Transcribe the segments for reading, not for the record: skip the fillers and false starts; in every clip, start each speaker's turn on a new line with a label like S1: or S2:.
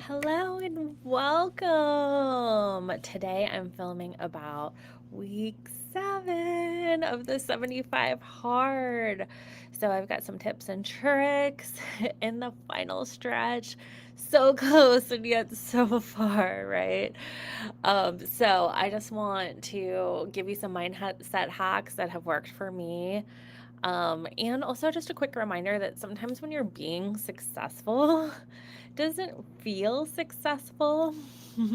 S1: Hello and welcome. Today I'm filming about week 7 of the 75 hard. So I've got some tips and tricks in the final stretch. So close and yet so far, right? So I just want to give you some mindset hacks that have worked for me. And also just a quick reminder that sometimes when you're being successful, doesn't feel successful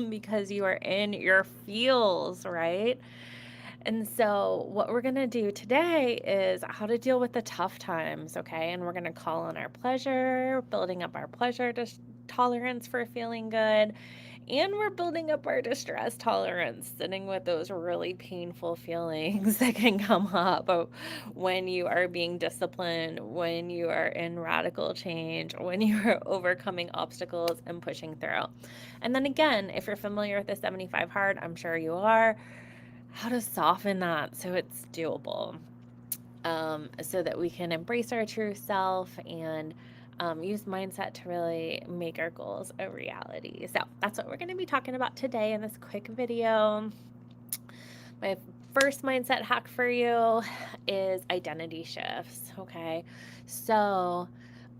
S1: because you are in your feels, right? And so, what we're going to do today is how to deal with the tough times, okay? And we're going to call on our pleasure, building up our tolerance for feeling good. And we're building up our distress tolerance, sitting with those really painful feelings that can come up when you are being disciplined, when you are in radical change, when you are overcoming obstacles and pushing through. And then again, if you're familiar with the 75 hard, I'm sure you are, how to soften that so it's doable, so that we can embrace our true self and use mindset to really make our goals a reality. So that's what we're going to be talking about today in this quick video. My first mindset hack for you is identity shifts. Okay. So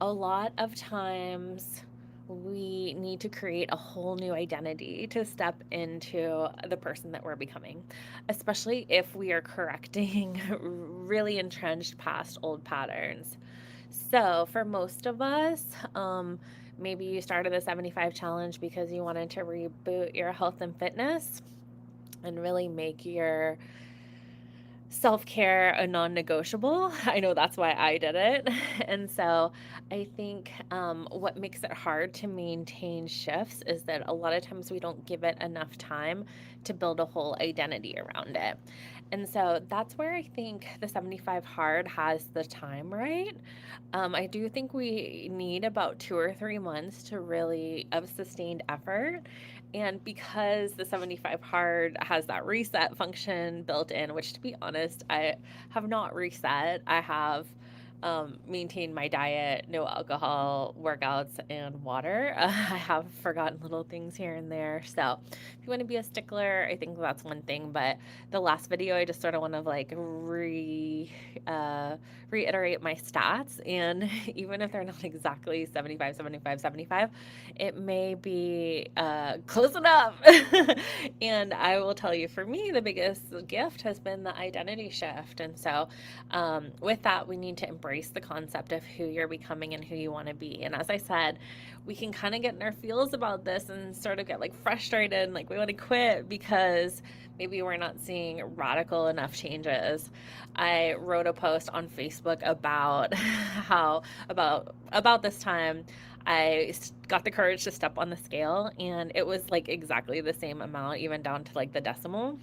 S1: a lot of times we need to create a whole new identity to step into the person that we're becoming, especially if we are correcting really entrenched past old patterns. So, for most of us, maybe you started the 75 challenge because you wanted to reboot your health and fitness and really make your self care a non negotiable. I know that's why I did it. And so I think what makes it hard to maintain shifts is that a lot of times we don't give it enough time to build a whole identity around it. And so that's where I think the 75 hard has the time, right? I do think we need about 2 or 3 months to really of sustained effort. And because the 75 hard has that reset function built in, which to be honest, I have not reset. I have maintained my diet, no alcohol, workouts, and water. I have forgotten little things here and there. So if you want to be a stickler, I think that's one thing. But the last video, I just sort of want to like reiterate my stats. And even if they're not exactly 75, 75, 75, it may be close enough. And I will tell you, for me, the biggest gift has been the identity shift. And so, with that, we need to embrace the concept of who you're becoming and who you want to be. And as I said, we can kind of get in our feels about this and sort of get like frustrated and like we want to quit because maybe we're not seeing radical enough changes. I wrote a post on Facebook about how about this time I got the courage to step on the scale, and it was like exactly the same amount, even down to like the decimal.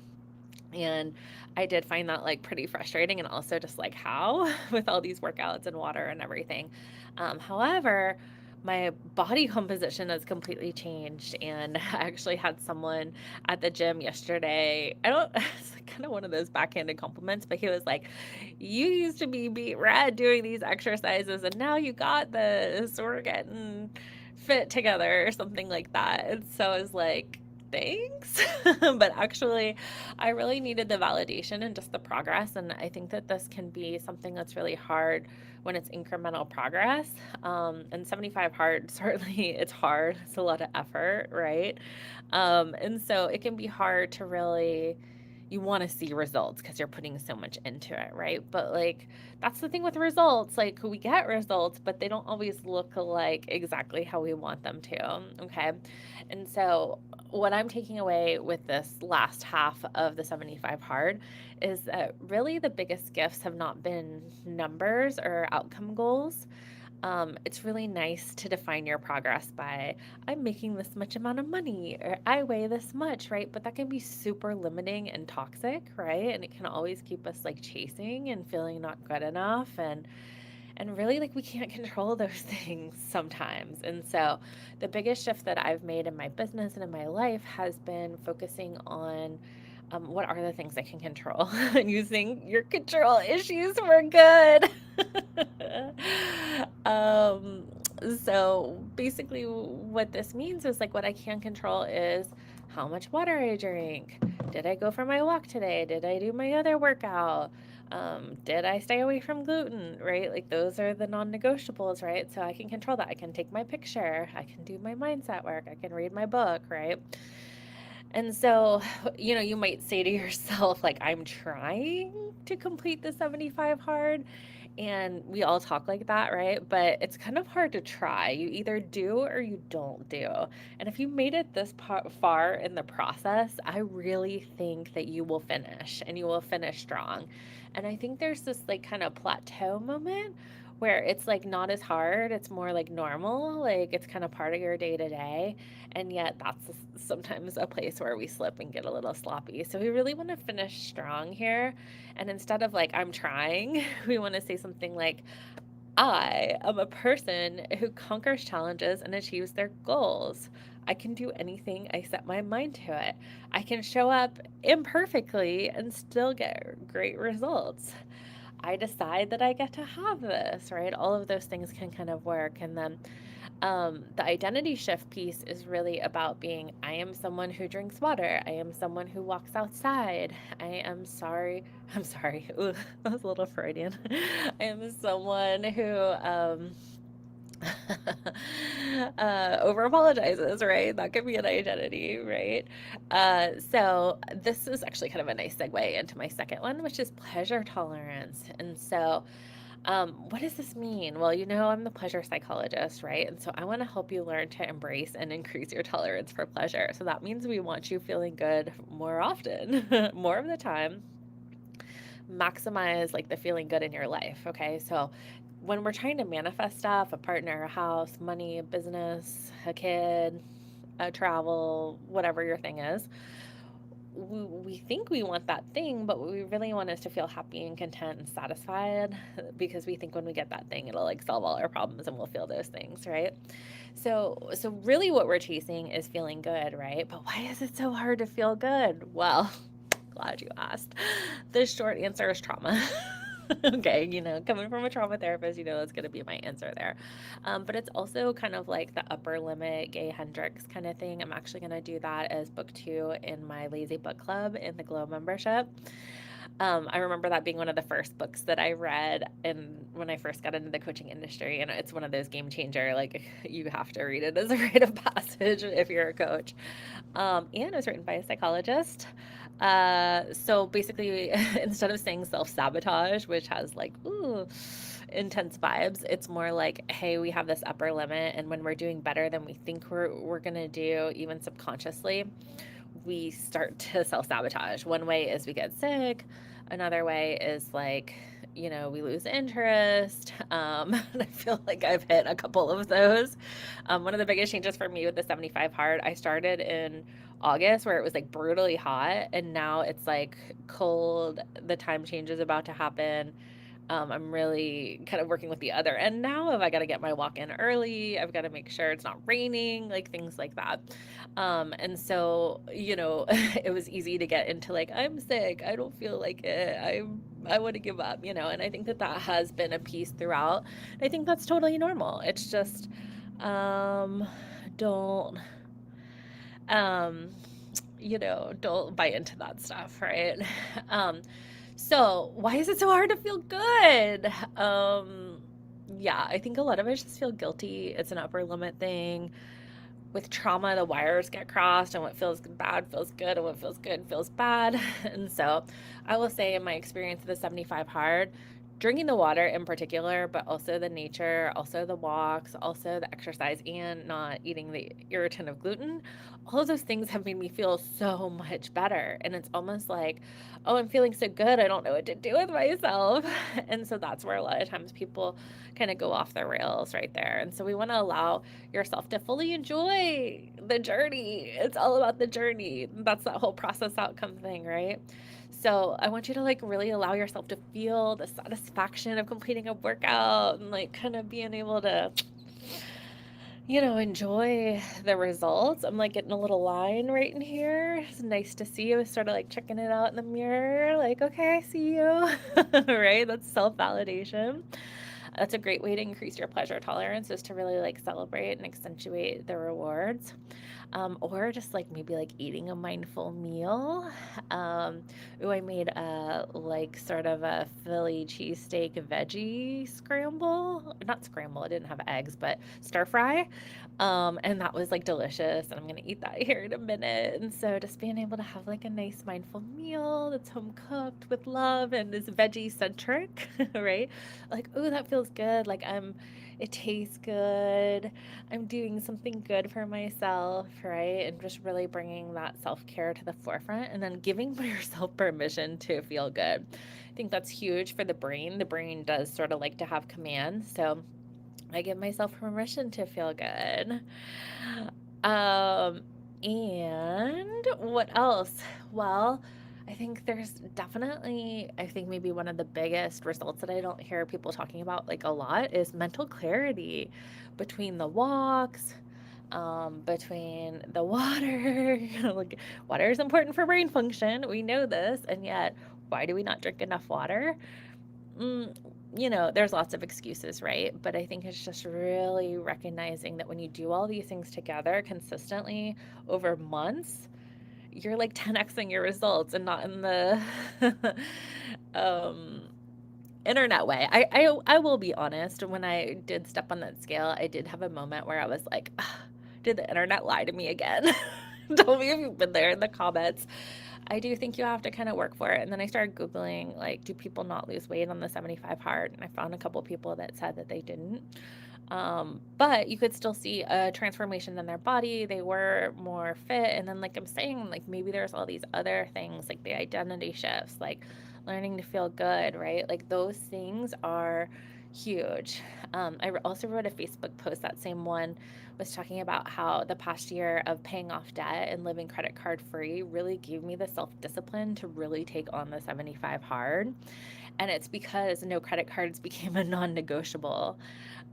S1: And I did find that like pretty frustrating, and also just like how with all these workouts and water and everything. However, my body composition has completely changed, and I actually had someone at the gym yesterday. I don't, it's like kind of one of those backhanded compliments, but he was like, "You used to be beat red doing these exercises, and now you got this. We're getting fit together," or something like that. And so I was like, thanks. But actually, I really needed the validation and just the progress. And I think that this can be something that's really hard when it's incremental progress. And 75 hard, certainly it's hard. It's a lot of effort, right? And so it can be hard to really, you want to see results because you're putting so much into it, right? But like, that's the thing with results. Like, we get results, but they don't always look like exactly how we want them to. Okay. And so, what I'm taking away with this last half of the 75 hard is that really the biggest gifts have not been numbers or outcome goals. It's really nice to define your progress by, I'm making this much amount of money, or I weigh this much, right? But that can be super limiting and toxic, right? And it can always keep us like chasing and feeling not good enough, and really like we can't control those things sometimes. And so the biggest shift that I've made in my business and in my life has been focusing on what are the things I can control and using your control issues for good. um, So basically, what this means is like what I can control is how much water I drink. Did I go for my walk today? Did I do my other workout? Did I stay away from gluten, right? Like those are the non-negotiables, right? So I can control that. I can take my picture. I can do my mindset work. I can read my book, right? And so, you might say to yourself, like, I'm trying to complete the 75 hard. And we all talk like that, right? But it's kind of hard to try. You either do or you don't do. And if you made it this far in the process, I really think that you will finish and you will finish strong. And I think there's this like kind of plateau moment where it's like not as hard, it's more like normal, like it's kind of part of your day to day. And yet, that's sometimes a place where we slip and get a little sloppy. So, we really want to finish strong here. And instead of like, I'm trying, we want to say something like, I am a person who conquers challenges and achieves their goals. I can do anything I set my mind to it. I can show up imperfectly and still get great results. I decide that I get to have this, right? All of those things can kind of work. And then the identity shift piece is really about being I am someone who drinks water. I am someone who walks outside. I am sorry. I'm sorry. Ooh, that was a little Freudian. I am someone who over apologizes, right? That could be an identity, right? So this is actually kind of a nice segue into my second one, which is pleasure tolerance. And so what does this mean? Well, I'm the pleasure psychologist, right? And so I want to help you learn to embrace and increase your tolerance for pleasure. So that means we want you feeling good more often, more of the time. Maximize like the feeling good in your life, okay? So when we're trying to manifest stuff, a partner, a house, money, a business, a kid, a travel, whatever your thing is, we think we want that thing, but what we really want is to feel happy and content and satisfied because we think when we get that thing, it'll like solve all our problems and we'll feel those things, right? So really what we're chasing is feeling good, right? But why is it so hard to feel good? Well, glad you asked. The short answer is trauma. Okay, coming from a trauma therapist, that's going to be my answer there. But it's also kind of like the upper limit Gay Hendricks kind of thing. I'm actually going to do that as book 2 in my Lazy Book Club in the Glow membership. I remember that being one of the first books that I read and when I first got into the coaching industry, and it's one of those game changer, like you have to read it as a rite of passage if you're a coach. And it was written by a psychologist. So basically, instead of saying self-sabotage, which has like, ooh, intense vibes, it's more like, hey, we have this upper limit, and when we're doing better than we think we're gonna do, even subconsciously, we start to self-sabotage. One way is we get sick. Another way is like, we lose interest. And I feel like I've hit a couple of those. One of the biggest changes for me with the 75 hard, I started in August where it was like brutally hot, and now it's like cold. The time change is about to happen. I'm really kind of working with the other end now of I got to get my walk in early. I've got to make sure it's not raining, like things like that. And so, it was easy to get into like, I'm sick. I don't feel like it. I want to give up, and I think that has been a piece throughout. I think that's totally normal. It's just, don't, um, don't buy into that stuff, right? Um, so why is it so hard to feel good? Yeah, I think a lot of us just feel guilty. It's an upper limit thing. With trauma, the wires get crossed, and what feels bad feels good, and what feels good feels bad. And so I will say, in my experience of the 75 hard, drinking the water in particular, but also the nature, also the walks, also the exercise, and not eating the irritant of gluten, all of those things have made me feel so much better. And it's almost like, oh, I'm feeling so good, I don't know what to do with myself. And so that's where a lot of times people kind of go off the rails right there. And so we want to allow yourself to fully enjoy the journey. It's all about the journey. That's that whole process outcome thing, right? So I want you to like really allow yourself to feel the satisfaction of completing a workout and like kind of being able to, enjoy the results. I'm like getting a little line right in here. It's nice to see you. Sort of like checking it out in the mirror, like, okay, I see you. Right? That's self validation. That's a great way to increase your pleasure tolerance, is to really like celebrate and accentuate the rewards. Or just like maybe like eating a mindful meal. Um, I made a like sort of a Philly cheesesteak veggie scramble. Not scramble, it didn't have eggs, but stir fry. And that was like delicious. And I'm gonna eat that here in a minute. And so just being able to have like a nice mindful meal that's home cooked with love and is veggie centric, right? Like, oh, that feels good. It tastes good. I'm doing something good for myself, right? And just really bringing that self care to the forefront and then giving yourself permission to feel good. I think that's huge for the brain. The brain does sort of like to have command. So I give myself permission to feel good. Um, and what else? Well, I think there's definitely, I think maybe one of the biggest results that I don't hear people talking about like a lot is mental clarity between the walks, between the water. Like water is important for brain function. We know this, and yet why do we not drink enough water? Mm, there's lots of excuses, right? But I think it's just really recognizing that when you do all these things together consistently over months, you're like 10xing your results and not in the um, internet way. I will be honest. When I did step on that scale, I did have a moment where I was like, "Ugh, did the internet lie to me again?" Tell me if you've been there in the comments. I do think you have to kind of work for it. And then I started Googling, like, do people not lose weight on the 75 hard? And I found a couple people that said that they didn't. But you could still see a transformation in their body. They were more fit. And then, like I'm saying, like maybe there's all these other things, like the identity shifts, like learning to feel good, right? Like those things are huge. Also wrote a Facebook post, that same one was talking about how the past year of paying off debt and living credit card free really gave me the self discipline to really take on the 75 hard. And it's because no credit cards became a non negotiable.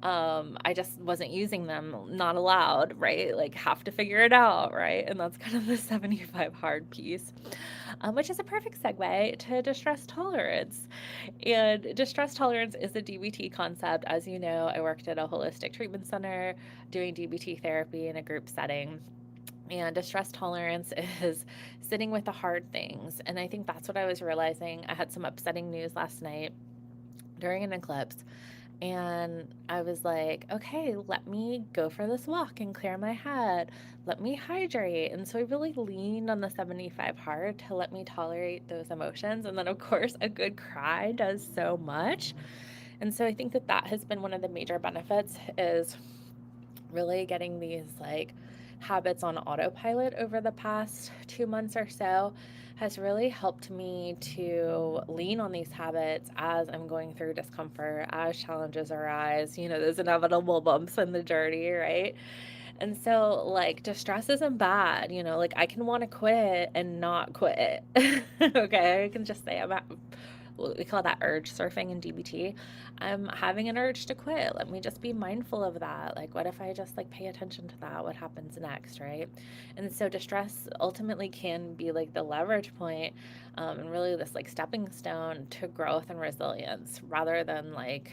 S1: I just wasn't using them, not allowed, right? Like, have to figure it out, right? And that's kind of the 75 hard piece, which is a perfect segue to distress tolerance. And distress tolerance is a DBT concept. As you know, I worked at a holistic treatment center doing DBT therapy in a group setting. And distress tolerance is sitting with the hard things. And I think that's what I was realizing. I had some upsetting news last night during an eclipse. And I was like, okay, let me go for this walk and clear my head. Let me hydrate. And so I really leaned on the 75 hard to let me tolerate those emotions. And then, of course, a good cry does so much. And so I think that that has been one of the major benefits, is really getting these like habits on autopilot over the past 2 months or so has really helped me to lean on these habits as I'm going through discomfort, as challenges arise, those inevitable bumps in the journey, right? And so, like, distress isn't bad, like I can want to quit and not quit. Okay, I can just say we call that urge surfing in DBT. I'm having an urge to quit. Let me just be mindful of that. Like, what if I just like pay attention to that? What happens next, right? And so, distress ultimately can be like the leverage point, and really this like stepping stone to growth and resilience, rather than like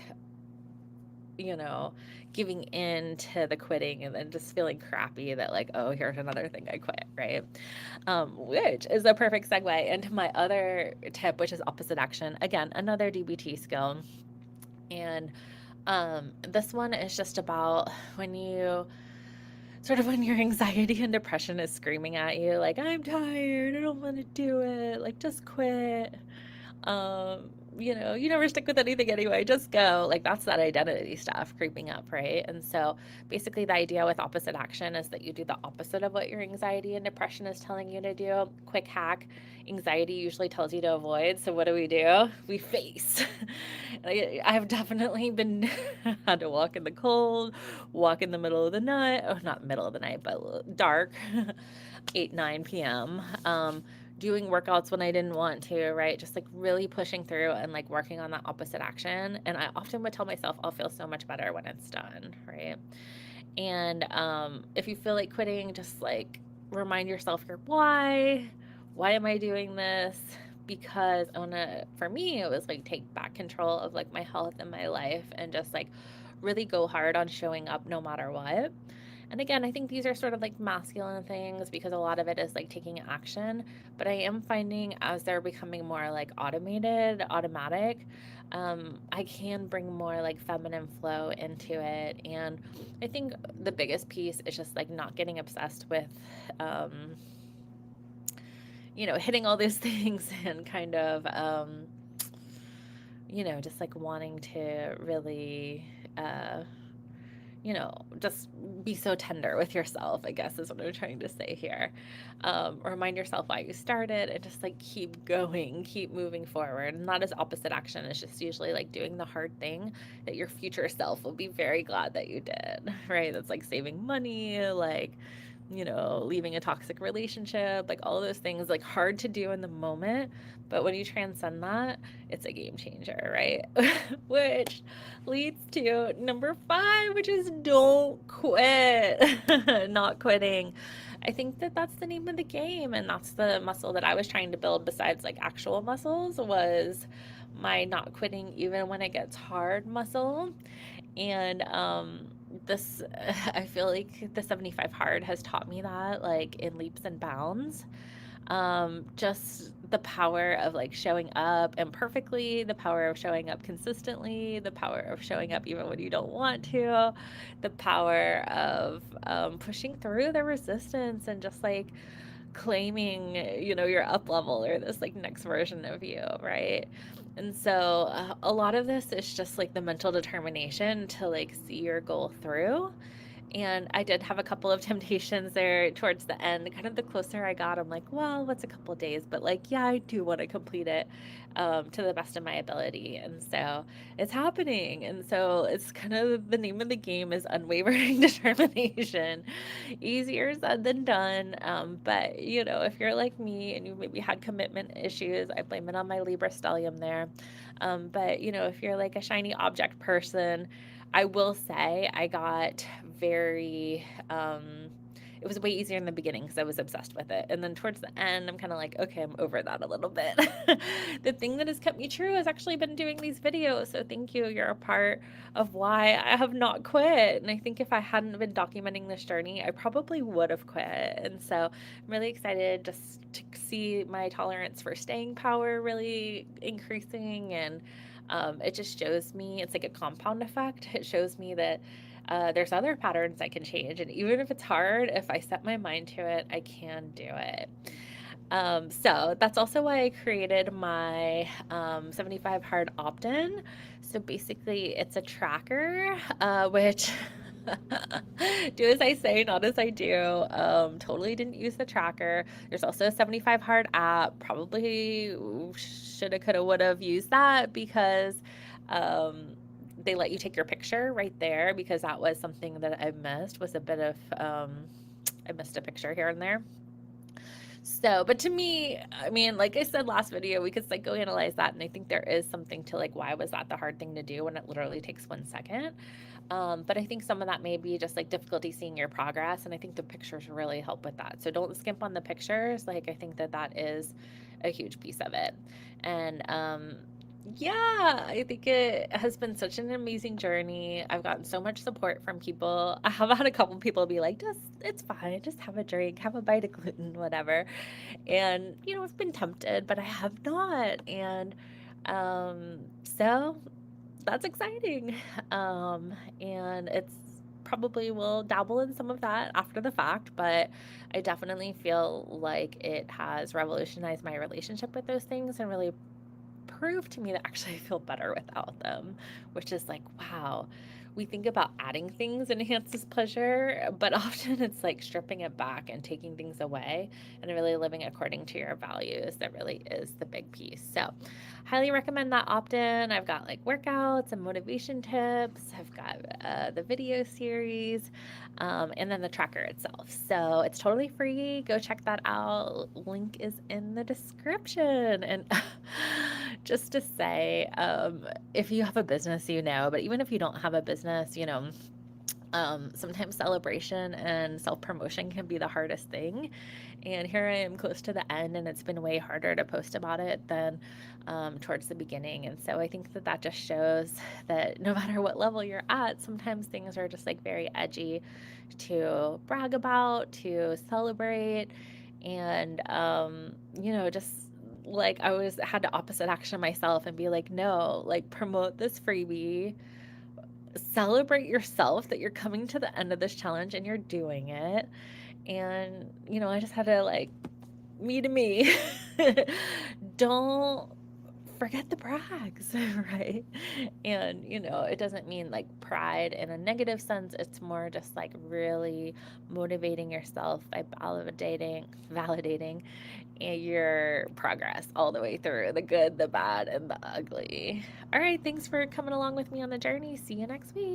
S1: you know, giving in to the quitting and then just feeling crappy that, like, oh, here's another thing I quit, right? Which is a perfect segue into my other tip, which is opposite action. Again, another DBT skill. And this one is just about when your anxiety and depression is screaming at you, like, I'm tired, I don't want to do it, like, just quit. You never stick with anything anyway, just go. Like, that's that identity stuff creeping up, right? And so basically the idea with opposite action is that you do the opposite of what your anxiety and depression is telling you to do. Quick hack: anxiety usually tells you to avoid, so what do? We face. I've definitely been had to walk in the cold, walk in the middle of the night, oh, not middle of the night, but dark, 8 9 p.m. Doing workouts when I didn't want to, right? Just like really pushing through and like working on that opposite action. And I often would tell myself I'll feel so much better when it's done, right? And if you feel like quitting, just like remind yourself your why. Why am I doing this? because I want to, for me, it was like take back control of like my health and my life and just like really go hard on showing up no matter what. And again, I think these are sort of like masculine things because a lot of it is like taking action. But I am finding as they're becoming more like automatic, I can bring more like feminine flow into it. And I think the biggest piece is just like not getting obsessed with, um, hitting all these things and kind of, just like wanting to really, uh, just be so tender with yourself, I guess is what I'm trying to say here. Remind yourself why you started and just like keep going, keep moving forward. And that is opposite action. It's just usually like doing the hard thing that your future self will be very glad that you did, right? That's like saving money, like, leaving a toxic relationship, like all of those things, like hard to do in the moment. But when you transcend that, it's a game changer, right? Which leads to number 5, which is don't quit. Not quitting. I think that that's the name of the game, and that's the muscle that I was trying to build besides like actual muscles was my not quitting even when it gets hard muscle. And this I feel like the 75 hard has taught me that like in leaps and bounds. Just the power of like showing up imperfectly, the power of showing up consistently, the power of showing up even when you don't want to, the power of pushing through the resistance and just like claiming, your up level or this like next version of you, right? And so a lot of this is just like the mental determination to like see your goal through. And I did have a couple of temptations there towards the end. Kind of the closer I got, I'm like, well, what's a couple days? But like, yeah, I do want to complete it to the best of my ability. And so it's happening. And so it's kind of the name of the game is unwavering determination. Easier said than done. But, if you're like me and you maybe had commitment issues, I blame it on my Libra stellium there. But, if you're like a shiny object person, I will say I got very, it was way easier in the beginning because I was obsessed with it. And then towards the end, I'm kind of like, okay, I'm over that a little bit. The thing that has kept me true has actually been doing these videos. So thank you. You're a part of why I have not quit. And I think if I hadn't been documenting this journey, I probably would have quit. And so I'm really excited just to see my tolerance for staying power really increasing. And it just shows me it's like a compound effect. It shows me that there's other patterns I can change. And even if it's hard, if I set my mind to it, I can do it. So that's also why I created my 75 hard opt-in. So basically, it's a tracker, which do as I say, not as I do. Totally didn't use the tracker. There's also a 75 hard app. Probably shoulda, coulda, woulda have used that because um, they let you take your picture right there because that was something that I missed was a bit of I missed a picture here and there. So, but to me, I mean, like I said last video, we could psychoanalyze that, and I think there is something to like why was that the hard thing to do when it literally takes 1 second. But I think some of that may be just like difficulty seeing your progress, and I think the pictures really help with that. So don't skimp on the pictures. Like I think that that is a huge piece of it, and yeah, I think it has been such an amazing journey. I've gotten so much support from people. I have had a couple people be like, just it's fine, just have a drink, have a bite of gluten, whatever. And I've been tempted, but I have not. And so that's exciting. And it's probably will dabble in some of that after the fact, but I definitely feel like it has revolutionized my relationship with those things and really proved to me that actually I feel better without them, which is like, wow. We think about adding things enhances pleasure, but often it's like stripping it back and taking things away and really living according to your values that really is the big piece. So, highly recommend that opt in. I've got like workouts and motivation tips, I've got the video series, and then the tracker itself. So, it's totally free. Go check that out. Link is in the description. And just to say, if you have a business, but even if you don't have a business, Sometimes celebration and self promotion can be the hardest thing. And here I am close to the end, and it's been way harder to post about it than towards the beginning. And so I think that that just shows that no matter what level you're at, sometimes things are just like very edgy to brag about, to celebrate. And, just like I was had to opposite action myself and be like, no, like promote this freebie, celebrate yourself that you're coming to the end of this challenge and you're doing it. And, I just had to like, me to me. Don't forget the brags, right? And, it doesn't mean like pride in a negative sense. It's more just like really motivating yourself by validating your progress all the way through the good, the bad, and the ugly. All right. Thanks for coming along with me on the journey. See you next week.